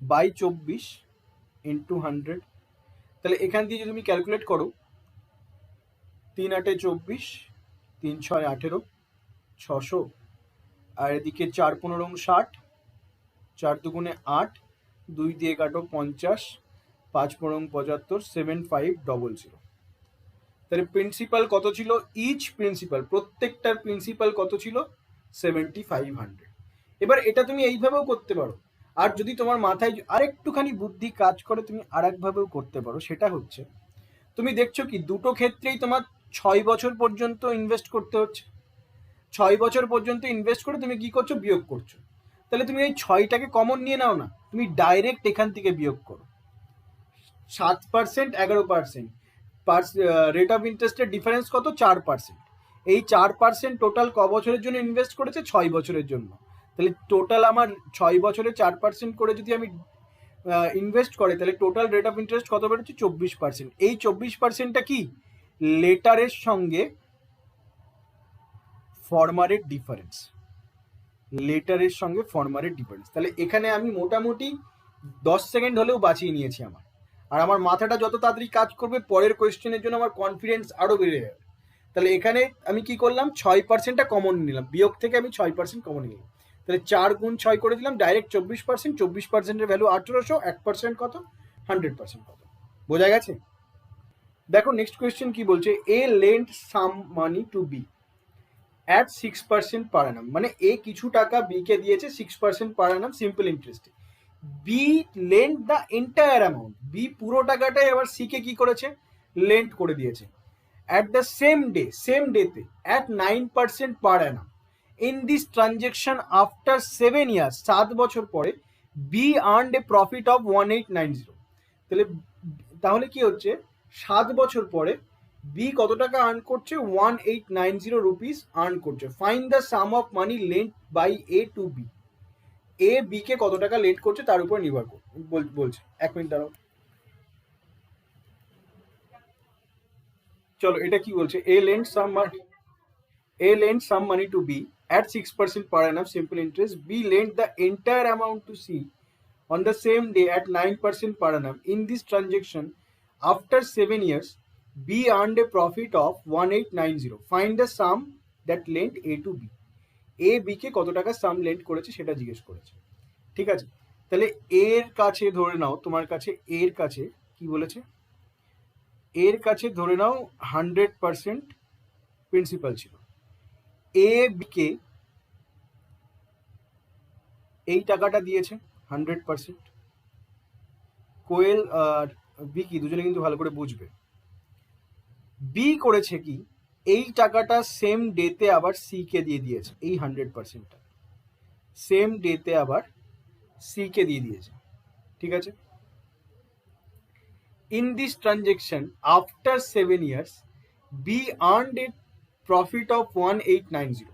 [SPEAKER 1] বাই 24 ইন্টু 100। তাহলে এখান দিয়ে যদি তুমি ক্যালকুলেট করো, 3 8 24, 3 6 18, 600, আর এদিকে 4 15 60, 4 দুগুণে 8, 2 দিয়ে কাটো 50, 5 15 75, 7500। তাহলে প্রিন্সিপাল কত ছিল? ইচ প্রিন্সিপাল, প্রত্যেকটার প্রিন্সিপাল কত ছিল? 7500। এবার এটা তুমি এইভাবেও করতে পারো, আর যদি তোমার মাথায় আরেকটুখানি বুদ্ধি কাজ করে তুমি আরেকভাবেও করতে পারো। সেটা হচ্ছে, তুমি দেখছো কি দুটো ক্ষেত্রেই তোমার 6 বছর পর্যন্ত ইনভেস্ট করতে হচ্ছে। 6 বছর পর্যন্ত ইনভেস্ট করে তুমি কি করছো? বিয়োগ করছো। তাহলে তুমি এই 6টাকে কমন নিয়ে নাও না, তুমি ডাইরেক্ট এখান থেকে বিয়োগ করো। 7%, 11%, রেট অফ ইন্টারেস্টের ডিফারেন্স কত? 4%। এই 4% টোটাল ক বছরের জন্য ইনভেস্ট করেছে? 6 বছরের জন্য। তাহলে টোটাল আমার 6 বছরে 4% করে যদি আমি ইনভেস্ট করে, তাহলে টোটাল রেট অফ ইন্টারেস্ট কত বেরোচ্ছে? 24%। এই 24%টা কি? লেটারের সঙ্গে ফর্মারের ডিফারেন্স, লেটারের সঙ্গে ফর্মারের ডিফারেন্স। তাহলে এখানে আমি মোটামুটি 10 সেকেন্ড হলেও বাঁচিয়ে নিয়েছি আমার। আর আমার মাথাটা যত তাড়াতাড়ি কাজ করবে, পরের কোয়েশ্চেনের জন্য আমার কনফিডেন্স আরও বেড়ে যাবে। তাহলে এখানে আমি কি করলাম? 6%টা কমন নিলাম, বিয়োগ থেকে আমি 6% কমন নিলাম। তাহলে 4 গুণ 6 করে দিলাম, ডাইরেক্ট 24%। 24%-এর ভ্যালু 1800, 1% কত? 100% কত? বোঝা গেছে? দেখো নেক্সট কোয়েশ্চেন কি বলছে, A lend sum money to B at 6% per annum, মানে এ কিছু টাকা বি কে দিয়েছে 6% পার অ্যানাম সিম্পল ইন্টারেস্টে। B lend the entire amount, B পুরো টাকাটাই আবার সি কে কি করেছে? লেন্ড করে দিয়েছে। অ্যাট দ্য সেম ডেতে at 9% per annum. In this transaction after 7 years, 7 বছর পরে B earned a profit of 1890। তাহলে কি হচ্ছে? 7 বছর পরে বি কত টাকা আর্ন করছে? 1890 রুপিস আর্ন করছে। Find the sum of money lent by A to B. A B কে কত টাকা লেন্ট করছে তার উপর নির্ভর বলছে। 1 মিনিট দাঁড়াও, চলো এটা কি বলছে? A lent sum money to B at 6% per annum simple interest. B lent the entire amount to C on the same day at 9% per annum. In this transaction, after 7 years, B earned a profit of 1890. Find the sum that lent A to B. A B কে কত টাকা সাম lent করেছে সেটা জিজ্ঞেস করেছে। ঠিক আছে, তাহলে এর কাছে ধরে নাও, তোমার কাছে এর কাছে কি বলেছে? এর কাছে ধরে নাও 100% প্রিন্সিপাল ছিল। এ বি কে এই টাকাটা দিয়েছে 100%। কোয়েল আর বিকি দুজনে কিন্তু ভালো করে বুঝবে। বি করেছে কি? এই টাকাটা সেম ডেতে আবার সি কে দিয়ে দিয়েছে, এই 100%টা সেম ডেতে আবার সি কে দিয়ে দিয়েছে। ঠিক আছে, in this transaction after 7 years B earned a profit of 1890।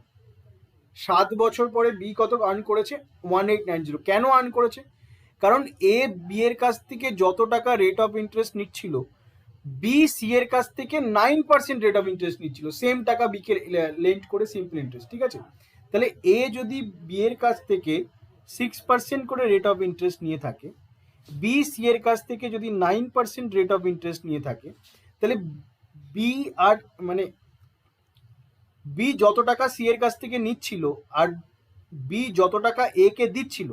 [SPEAKER 1] 7 বছর পরে বি কত আর্ন করেছে? 1890। কেন আর্ন করেছে? কারণ এ বি এর কাছ থেকে যত টাকা রেট অফ ইন্টারেস্ট নিচ্ছিল, বি সি এর কাছ থেকে 9% রেট অফ ইন্টারেস্ট নিচ্ছিল, সেম টাকা বি কে লেন্ট করে সিম্পল ইন্টারেস্ট। ঠিক আছে, তাহলে এ যদি বি এর কাছ থেকে 6% করে রেট অফ ইন্টারেস্ট নিয়ে থাকে, বি সি এর কাছ থেকে যদি 9% রেট অফ ইন্টারেস্ট নিয়ে থাকে, তাহলে বি আর মানে বি যত টাকা সি এর কাছ থেকে নিচ্ছিল আর বি যত টাকা এ কে দিচ্ছিল,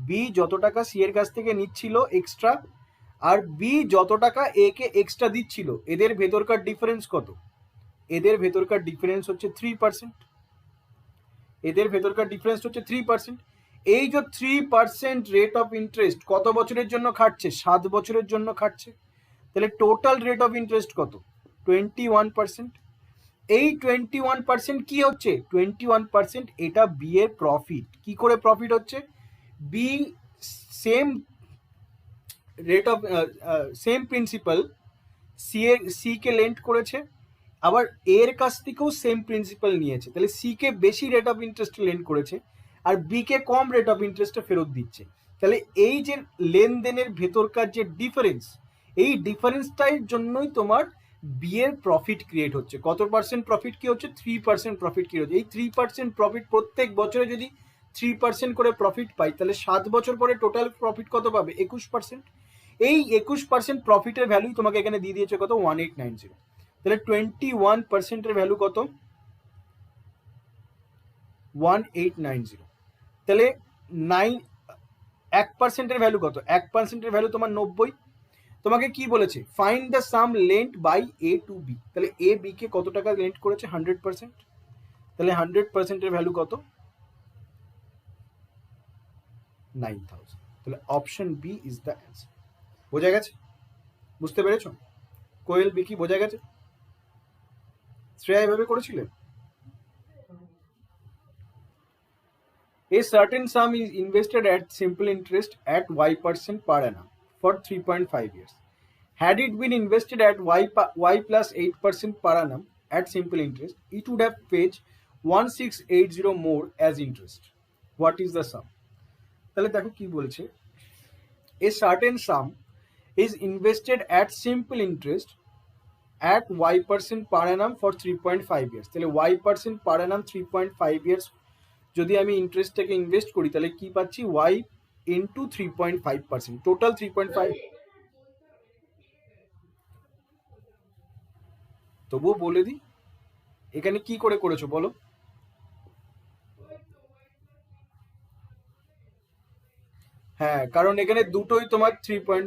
[SPEAKER 1] বি যত টাকা সি এর কাছ থেকে নিচ্ছিল এক্সট্রা আর বি যত টাকা এ কে এক্সট্রা দিচ্ছিল, এদের ভেতরকার ডিফারেন্স কত? এদের ভেতরকার ডিফারেন্স হচ্ছে 3%। এদের ভেতরকার ডিফারেন্স হচ্ছে 3%। এই যে 3% রেট অফ ইন্টারেস্ট কত বছরের জন্য খাটছে? 7 বছরের জন্য খাটছে। তাহলে টোটাল রেট অফ ইন্টারেস্ট কত? 21%। এই 21% কি হচ্ছে? 21% এটা বি এর প্রফিট। কি করে প্রফিট হচ্ছে? B same rate of same principal C কে লেন্ড করেছে, আবার এর কাছ থেকেও সেম প্রিন্সিপাল নিয়েছে, তাহলে সি কে বেশি রেট অফ ইন্টারেস্ট লেন্ড করেছে আর বি কে কম রেট অফ ইন্টারেস্টে ফেরত দিচ্ছে। তাহলে এই যে লেনদেনের ভেতরকার যে ডিফারেন্স, এই ডিফারেন্সটার জন্যই তোমার বি এর প্রফিট ক্রিয়েট হচ্ছে। কত পার্সেন্ট প্রফিট কি হচ্ছে? 3% প্রফিট ক্রিয়েট হচ্ছে। এই 3% প্রফিট প্রত্যেক বছরে যদি 3% করে প্রফিট পাই, তাহলে 7 বছর পরে টোটাল প্রফিট কত পাবে? 21%। এই 21% প্রফিটের ভ্যালুই তোমাকে এখানে দিয়ে দিয়েছে কত? 1890। তাহলে 21%-এর ভ্যালু কত? 1890। তাহলে 1%-এর ভ্যালু কত? 1%-এর ভ্যালু তোমার 90। তোমাকে কি বলেছে? Find the sum lent by A to B. তাহলে এ বি কে কত টাকা লেন্ট করেছে? 100%। তাহলে 100%-এর ভ্যালু কত? 9000। তাহলে option B is the answer. বোঝা গেছে? বুঝতে পেরেছো? কোয়েল বি কি বোঝা গেছে? শ্রেয়া এভাবে করেছিলে? A certain sum is invested at simple interest at y% per annum for 3.5 years. Had it been invested at y plus 8% per annum at simple interest, it would have paid 1680 more as interest. What is the sum? তাহলে দেখো কি বলছে, a certain sum is invested at simple interest at y% per annum for 3.5 years. তাহলে y% per annum 3.5 years যদি আমি ইন্টারেস্টটাকে invest করি, তাহলে কি পাচ্ছি? y into 3.5%, total 3.5। তবুও বলে দিই এখানে কি করে করেছো বলো? হ্যাঁ, কারণ এখানে দুটোই তোমার 3.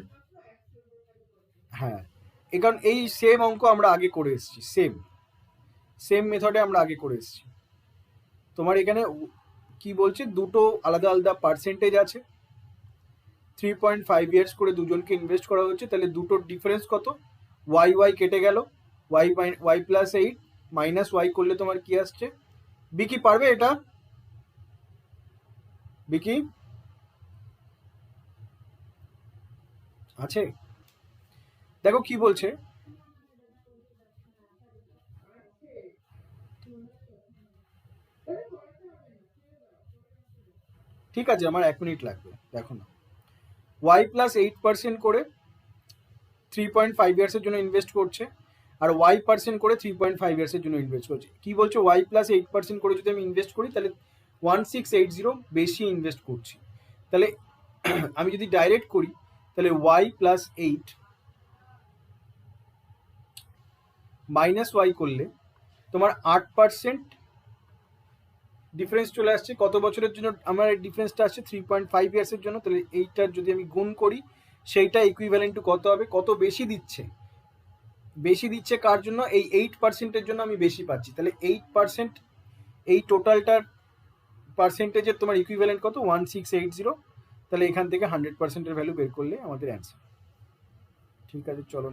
[SPEAKER 1] হ্যাঁ, কারণ এই সেম অঙ্ক আমরা আগে করে এসেছি, সেম মেথডে আমরা আগে করে এসেছি। তোমার এখানে কি বলছে? দুটো আলাদা আলাদা পার্সেন্টেজ আছে, 3.5 ইয়ার্স করে দুজনকে ইনভেস্ট করা হচ্ছে, তাহলে দুটোর ডিফারেন্স কত? ওয়াই কেটে গেল, ওয়াই প্লাস 8 মাইনাস ওয়াই করলে তোমার কি আসছে? বিকি পারবে এটা? বিকি আছে? দেখো কি বলছে, ঠিক আছে আমার 1 মিনিট লাগবে, দেখো না। ওয়াই প্লাস 8% করে 3.5 ইয়ার্সের জন্য ইনভেস্ট করছে আর y% করে 3.5 ইয়ার্সের জন্য ইনভেস্ট করছে। কি বলছে? ওয়াই প্লাস 8% করে যদি আমি ইনভেস্ট করি, তাহলে 1680 বেশি ইনভেস্ট করছি। তাহলে আমি যদি ডাইরেক্ট করি, তাহলে ওয়াই প্লাস 8 মাইনাস ওয়াই করলে তোমার 8% ডিফারেন্স চলে আসছে। কত বছরের জন্য আমার এই ডিফারেন্সটা আসছে? 3.5 ইয়ার্সের জন্য। তাহলে এইটার যদি আমি গুণ করি, সেইটা ইকুইভ্যালেন্ট টু কত হবে? কত বেশি দিচ্ছে? বেশি দিচ্ছে কার জন্য? এই 8%-এর জন্য আমি বেশি পাচ্ছি। তাহলে 8% এই টোটালটার পার্সেন্টেজের তোমার ইকুইভ্যালেন্ট কত? 1680। তাহলে এখান থেকে 100%-এর ভ্যালু বের করলে আমাদের অ্যান্সার। ঠিক আছে, চলো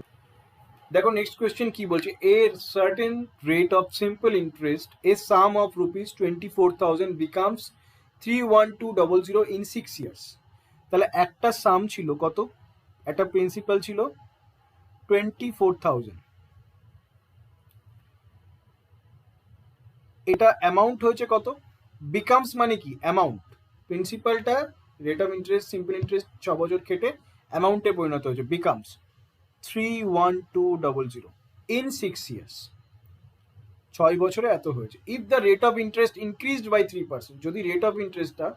[SPEAKER 1] দেখো নেক্সট কোয়েশ্চেন কি বলছে। A certain rate of simple interest A some of rupees 24,000 becomes 31200 in 6 years. তাহলে একটা সাম ছিল কত? একটা প্রিন্সিপাল ছিল 24,000, এটা অ্যামাউন্ট হয়েছে কত? বিকামস মানে কি? অ্যামাউন্ট। প্রিন্সিপালটা rate of interest simple interest 6 বছর খেটে অ্যামাউন্টে পরিণত হয়েছে, বিকামস 31200 ইন 6 ইয়ার্স। 6 বছরে এত হয়েছে। If the rate of interest increased by 3%, যদি রেট অফ ইন্টারেস্টটা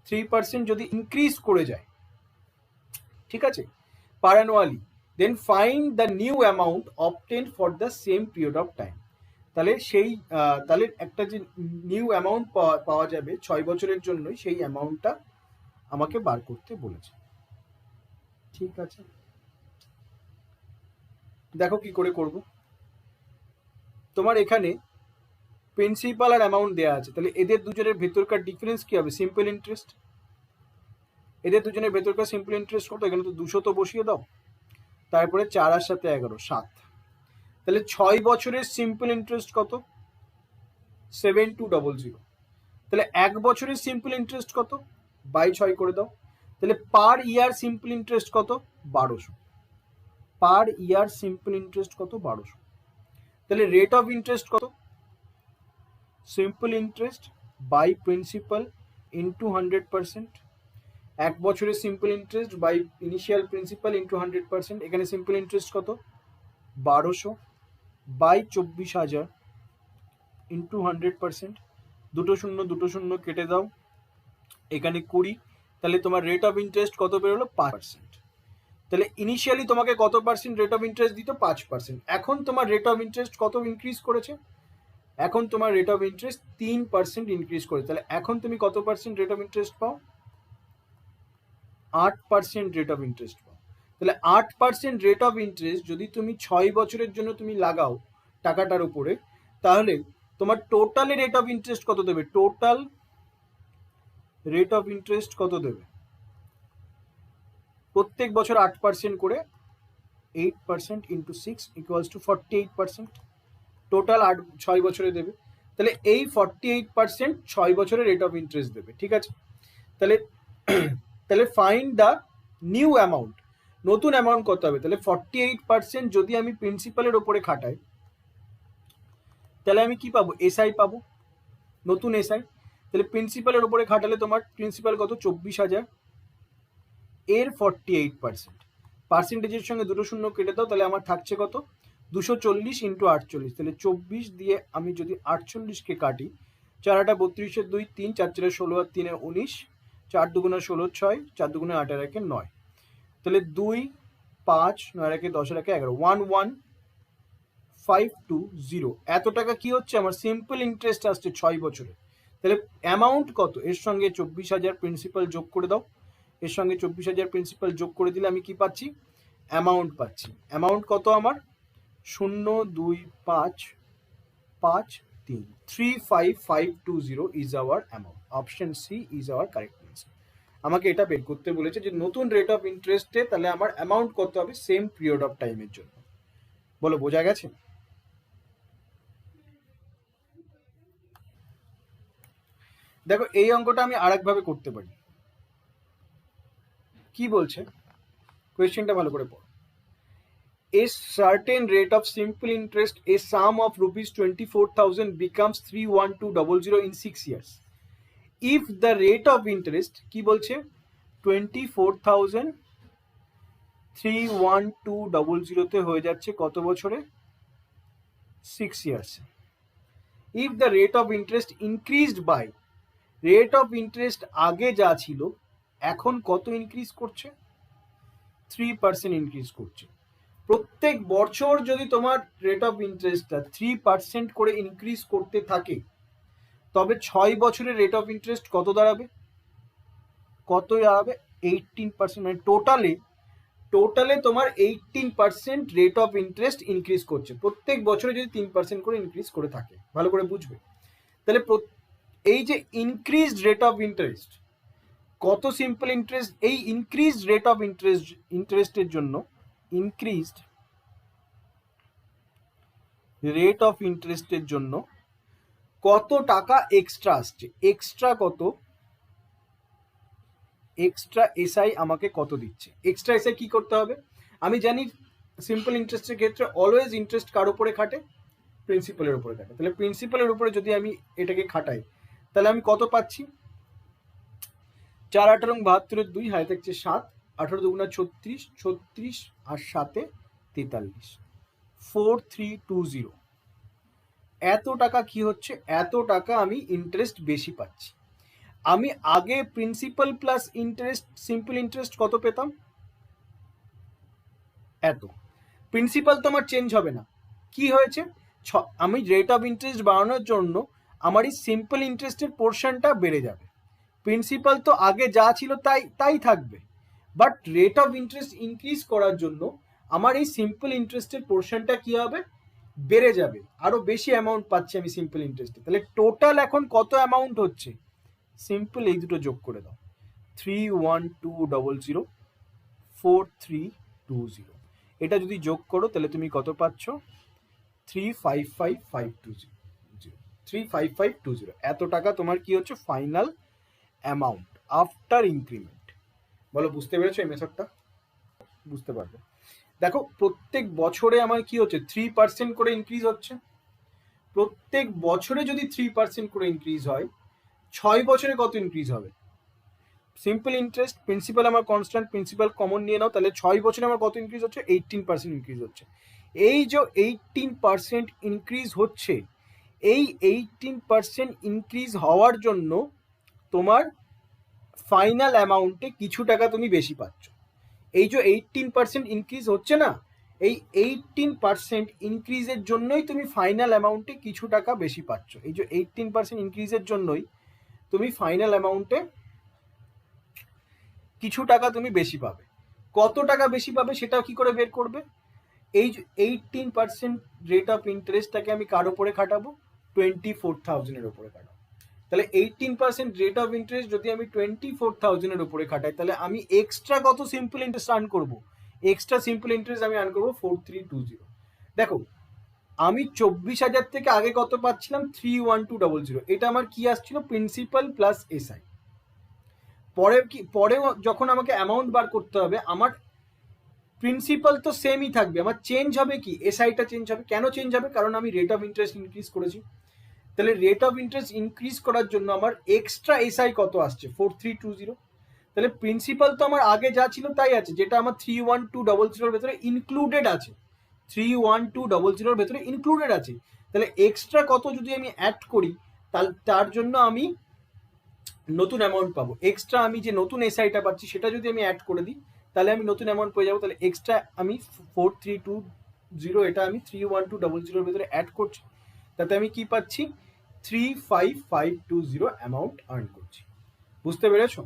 [SPEAKER 1] 3% যদি ইনক্রিজ করে যায়, ঠিক আছে, per annually. Then find the new amount obtain for the same period of time. তাহলে সেই তাহলে একটা যে নিউ অ্যামাউন্ট পাওয়া যাবে 6 বছরের জন্যই, সেই অ্যামাউন্টটা আমাকে বার করতে বলেছে। ঠিক আছে, দেখো কি করে করব। তোমার এখানে প্রিন্সিপাল আর অ্যামাউন্ট দেওয়া আছে, তাহলে এদের দুজনের ভেতরকার ডিফারেন্স কি হবে? Simple interest. এদের দুজনের ভেতরকার সিম্পল ইন্টারেস্ট কত? এখানে তো 200 তো বসিয়ে দাও, তারপরে 4 আর 7 11 7। তাহলে 6 বছরের সিম্পল ইন্টারেস্ট কত? 7200। তাহলে 1 বছরের সিম্পল ইন্টারেস্ট কত? বাই 6 করে দাও। তাহলে পার ইয়ার সিম্পল ইন্টারেস্ট কত? 1200। পার ইয়ার সিম্পল ইন্টারেস্ট কত? 1200। তাহলে রেট অফ ইন্টারেস্ট কত? Simple interest by principal into 100%। 1 বছরের simple interest by initial principal into 100%। এখানে সিম্পল ইন্টারেস্ট কত? 1200 বাই 24,000 ইন্টু 100%। দুটো শূন্য কেটে দাও, এখানে 20। তাহলে তোমার রেট অফ ইন্টারেস্ট কত বেরোলো? 5%। তাহলে ইনিশিয়ালি তোমাকে কত পার্সেন্ট রেট অফ ইন্টারেস্ট দিত? 5%। এখন তোমার রেট অফ ইন্টারেস্ট কত ইনক্রিজ করেছে? এখন তোমার রেট অফ ইন্টারেস্ট 3% ইনক্রিজ করেছে। তাহলে এখন তুমি কত পার্সেন্ট রেট অফ ইন্টারেস্ট পাও? 8% রেট অফ ইন্টারেস্ট পাও। তাহলে 8% রেট অফ ইন্টারেস্ট যদি তুমি 6 বছরের জন্য তুমি লাগাও টাকাটার উপরে, তাহলে তোমার টোটাল রেট অফ ইন্টারেস্ট কত দেবে? টোটাল রেট অফ ইন্টারেস্ট কত দেবে? প্রত্যেক বছর 8% করে, 8% ইন্টু 6 ইকুয়ালস টু 48%। টোটাল 6 বছরে দেবে। তাহলে এই 48% 6 বছরে রেট অফ ইন্টারেস্ট দেবে। ঠিক আছে, তাহলে তাহলে ফাইন্ড দ্য নিউ অ্যামাউন্ট। নতুন অ্যামাউন্ট কত হবে? তাহলে 48% যদি আমি প্রিন্সিপালের ওপরে খাটাই, তাহলে আমি কি পাবো? এসআই পাবো, নতুন এসআই। তাহলে প্রিন্সিপালের ওপরে খাটালে তোমার প্রিন্সিপাল কত? 24,000। এর 48% পার্সেন্টেজের সঙ্গে দুটো শূন্য কেটে দাও, তাহলে আমার থাকছে কত? 240 ইন্টু 48। তাহলে 24 দিয়ে আমি যদি 48কে কাটি, 4 8 32 2 3 4 4 16 আর 3 19, 4 2 16 6, 4 2 8 আর 1 9। তাহলে 2 5 9 1 10 আর 11 11520। এত টাকা কি হচ্ছে আমার? সিম্পল ইন্টারেস্ট আসছে 6 বছরে। তাহলে অ্যামাউন্ট কত? এর সঙ্গে 24,000 প্রিন্সিপাল যোগ করে দাও, এর সঙ্গে 24,000 প্রিন্সিপাল যোগ করে দিলে আমি কি পাচ্ছি? অ্যামাউন্ট পাচ্ছি। অ্যামাউন্ট কত আমার? 02553 35520 is our amount. Option C is our correct answer. আমাকে এটা বের করতে বলেছে যে নতুন রেট অফ ইন্টারেস্টে তাহলে আমার অ্যামাউন্ট কত হবে সেম পিরিয়ড অফ টাইমের জন্য। বলো, বোঝা গেছে? দেখো, এই অঙ্কটা আমি আরেকভাবে করতে পারি। কি বলছে কোয়েশ্চেনটা ভালো করে পড়ো। A certain rate of simple interest, a sum of rupees 24,000 becomes 31200 in 6 years. If the rate of interest কি বলছে? 24,000 31200 তে হয়ে যাচ্ছে কত বছরে? 6 years. If the rate of interest increased by, rate of interest আগে যা ছিল এখন কত ইনক্রিজ করছে? 3% ইনক্রিজ করছে। প্রত্যেক বছর যদি তোমার রেট অফ ইন্টারেস্টটা 3% করে ইনক্রিজ করতে থাকে, তবে 6 বছরের রেট অফ ইন্টারেস্ট কত দাঁড়াবে? কত দাঁড়াবে? 18%। মানে টোটালে তোমার 18% রেট অফ ইন্টারেস্ট ইনক্রিজ করছে প্রত্যেক বছরে যদি 3% করে ইনক্রিজ করে থাকে। ভালো করে বুঝবে। তাহলে এই যে ইনক্রিজড রেট অফ ইন্টারেস্ট, কত সিম্পল ইন্টারেস্ট, এই ইনক্রিজড রেট অফ ইন্টারেস্টের জন্য ইনক্রিজড রেট অফ ইন্টারেস্টের জন্য কত টাকা এক্সট্রা আসছে? এক্সট্রা কত? এক্সট্রা এসআই আমাকে কত দিচ্ছে? এক্সট্রা এসআই কি করতে হবে? আমি জানি সিম্পল ইন্টারেস্টের ক্ষেত্রে অলওয়েজ ইন্টারেস্ট কার উপরে খাটে? প্রিন্সিপালের উপরে খাটে। তাহলে প্রিন্সিপালের উপরে যদি আমি এটাকে খাটাই, তাহলে আমি কত পাচ্ছি? 4 18 72 2 হাতে থাকছে 7, 18 2 36, 36 আর 7 43, 4320। এত টাকা কি হচ্ছে? এত টাকা আমি ইন্টারেস্ট বেশি পাচ্ছি। আমি আগে principal plus interest, simple interest কত পেতাম? এত। প্রিন্সিপাল তো আমার চেঞ্জ হবে না। কি হয়েছে, আমি রেট অফ ইন্টারেস্ট বাড়ানোর জন্য আমার এই সিম্পল ইন্টারেস্টের পোর্শনটা বেড়ে যাবে। প্রিন্সিপাল তো আগে যা ছিল তাই তাই থাকবে, but rate of interest increase করার জন্য আমার এই সিম্পল ইন্টারেস্টের পোর্শনটা কি হবে, বেড়ে যাবে, আরো বেশি অ্যামাউন্ট পাচ্ছি আমি সিম্পল ইন্টারেস্টে। তাহলে টোটাল এখন কত অ্যামাউন্ট হচ্ছে, সিম্পল এই দুটো যোগ করে দাও, 31200 4320, এটা যদি যোগ করো তাহলে তুমি কত পাচ্ছ, 355520, 35520, এত টাকা তোমার কি হচ্ছে ফাইনাল অ্যামাউন্ট আফটার ইনক্রিমেন্ট। বলো বুঝতে পেরেছো এই মেথডটা? বুঝতে পারবে। দেখো প্রত্যেক বছরে আমার কি হচ্ছে 3% করে ইনক্রিজ হচ্ছে। প্রত্যেক বছরে যদি 3% করে ইনক্রিজ হয়, 6 বছরে কত ইনক্রিজ হবে? সিম্পল ইন্টারেস্ট, প্রিন্সিপাল আমার কনস্ট্যান্ট, প্রিন্সিপাল কমন নিয়ে নাও, তাহলে 6 বছরে আমার কত ইনক্রিজ হচ্ছে, 18% ইনক্রিজ হচ্ছে। এই যে 18% ইনক্রিজ হচ্ছে, এই 18% ইনক্রিজ হওয়ার জন্য তোমার ফাইনাল অ্যামাউন্টে কিছু টাকা তুমি বেশি পাচ্ছ। এই যে 18% ইনক্রিজ হচ্ছে না, এই 18% ইনক্রিজের জন্যই তুমি ফাইনাল অ্যামাউন্টে কিছু টাকা বেশি পাচ্ছ। এই যে 18% ইনক্রিজের জন্যই তুমি ফাইনাল অ্যামাউন্টে কিছু টাকা তুমি বেশি পাবে। কত টাকা বেশি পাবে সেটাও কি করে বের করবে? এই 18% রেট অফ ইন্টারেস্টটাকে আমি কার উপরে খাটাবো, 24,000 এর উপরে খাটাবো। তাহলে 18% রেট অফ ইন্টারেস্ট যদি আমি 24,000 এর উপরে খাটাই, তাহলে আমি এক্সট্রা কত সিম্পল ইন্টারেস্ট আর্ন করবো? এক্সট্রা সিম্পল ইন্টারেস্ট আমি আর্ন করবো 4320। দেখো আমি 24,000 থেকে আগে কত পাচ্ছিলাম, 31200, এটা আমার কি আসছিল, প্রিন্সিপাল প্লাস এসআই। পরেও যখন আমাকে অ্যামাউন্ট বার করতে হবে, আমার প্রিন্সিপাল তো সেমই থাকবে, আমার চেঞ্জ হবে কি, এসআইটা চেঞ্জ হবে। কেন চেঞ্জ হবে? কারণ আমি রেট অফ ইন্টারেস্ট ইনক্রিজ করেছি। তাহলে রেট অফ ইন্টারেস্ট ইনক্রিজ করার জন্য আমার এক্সট্রা এসআই কত আসছে, 4320। তাহলে প্রিন্সিপাল তো আমার আগে যা ছিল তাই আছে, যেটা আমার 31200 ভেতরে ইনক্লুডেড আছে, 31200 ভেতরে ইনক্লুডেড আছে। তাহলে এক্সট্রা কত যদি আমি অ্যাড করি, তার জন্য আমি নতুন অ্যামাউন্ট পাবো। এক্সট্রা আমি যে নতুন এসআইটা পাচ্ছি সেটা যদি আমি অ্যাড করে দিই, তাহলে আমি নতুন অ্যামাউন্ট পেয়ে যাবো। তাহলে এক্সট্রা আমি 4320, এটা আমি 31200 ভেতরে অ্যাড করছি, তাতে আমি কি পাচ্ছি, 35520 অ্যামাউন্ট আর্ন করছি। বুঝতে পেরেছো?